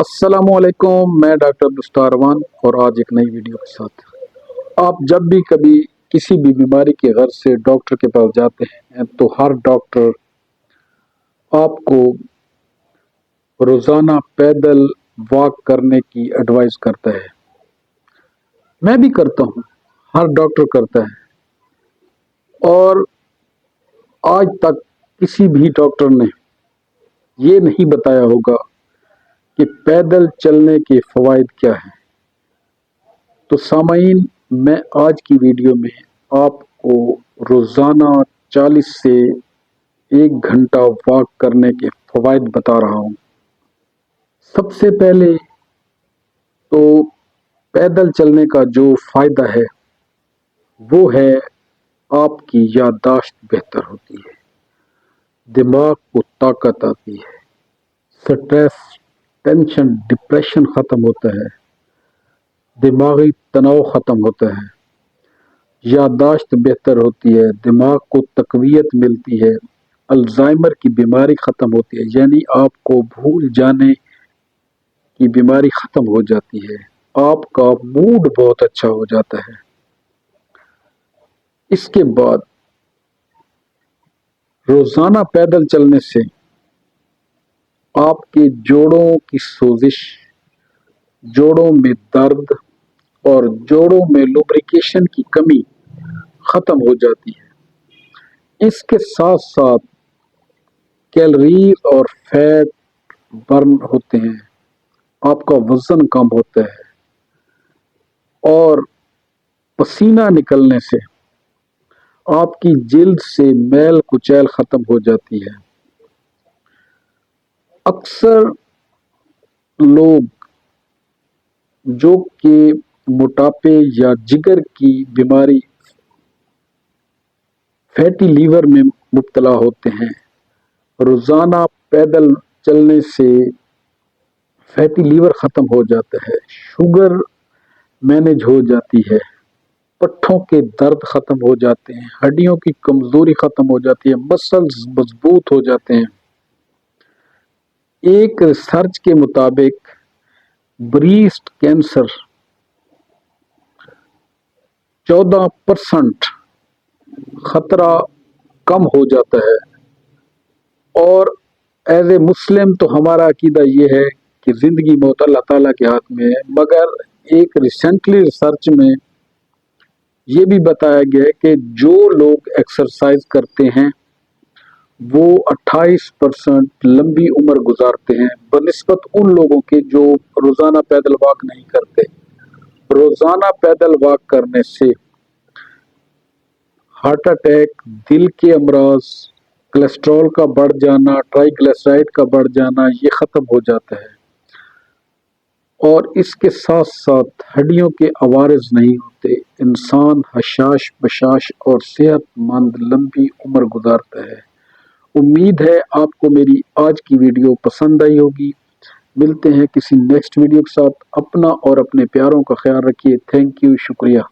अस्सलामुअलैकुम, मैं डॉक्टर मुस्तारवान और आज एक नई वीडियो के साथ। आप जब भी कभी किसी भी बीमारी के गर्ज से डॉक्टर के पास जाते हैं तो हर डॉक्टर आपको रोज़ाना पैदल वॉक करने की एडवाइस करता है। मैं भी करता हूँ, हर डॉक्टर करता है और आज तक किसी भी डॉक्टर ने ये नहीं बताया होगा कि पैदल चलने के फ़वाइद क्या हैं। तो सामाईन, मैं आज की वीडियो में आपको रोज़ाना 40 से 1 घंटा वॉक करने के फ़वाइद बता रहा हूँ। सबसे पहले तो पैदल चलने का जो फ़ायदा है वो है आपकी याददाश्त बेहतर होती है, दिमाग को ताकत आती है, स्ट्रेस, टेंशन, डिप्रेशन ख़त्म होता है, दिमागी तनाव ख़त्म होता है, याददाश्त बेहतर होती है, दिमाग को तक़वियत मिलती है, अल्जाइमर की बीमारी ख़त्म होती है, यानी आपको भूल जाने की बीमारी ख़त्म हो जाती है, आपका मूड बहुत अच्छा हो जाता है। इसके बाद रोज़ाना पैदल चलने से आपके जोड़ों की सोजिश, जोड़ों में दर्द और जोड़ों में लुब्रिकेशन की कमी ख़त्म हो जाती है। इसके साथ साथ कैलोरीज और फैट बर्न होते हैं, आपका वज़न कम होता है और पसीना निकलने से आपकी जिल्द से मैल कुचैल ख़त्म हो जाती है। अक्सर लोग जो कि मोटापे या जिगर की बीमारी, फैटी लीवर में मुब्तला होते हैं, रोज़ाना पैदल चलने से फैटी लीवर ख़त्म हो जाता है, शुगर मैनेज हो जाती है, पट्ठों के दर्द ख़त्म हो जाते हैं, हड्डियों की कमज़ोरी ख़त्म हो जाती है, मसल्स मजबूत हो जाते हैं। एक रिसर्च के मुताबिक ब्रेस्ट कैंसर 14% ख़तरा कम हो जाता है। और एज ए मुस्लिम तो हमारा अकीदा ये है कि ज़िंदगी मौत अल्लाह ताला के हाथ में है, मगर एक रिसेंटली रिसर्च में ये भी बताया गया है कि जो लोग एक्सरसाइज करते हैं वो 28% लंबी उम्र गुजारते हैं बनिस्बत उन लोगों के जो रोज़ाना पैदल वॉक नहीं करते। रोज़ाना पैदल वॉक करने से हार्ट अटैक, दिल के अमराज, कोलेस्ट्रॉल का बढ़ जाना, ट्राइग्लिसराइड का बढ़ जाना, ये ख़त्म हो जाता है। और इसके साथ साथ हड्डियों के अवारिस नहीं होते, इंसान हशाश बशाश और सेहतमंद लंबी उम्र गुजारता है। उम्मीद है आपको मेरी आज की वीडियो पसंद आई होगी। मिलते हैं किसी नेक्स्ट वीडियो के साथ। अपना और अपने प्यारों का ख्याल रखिए। थैंक यू, शुक्रिया।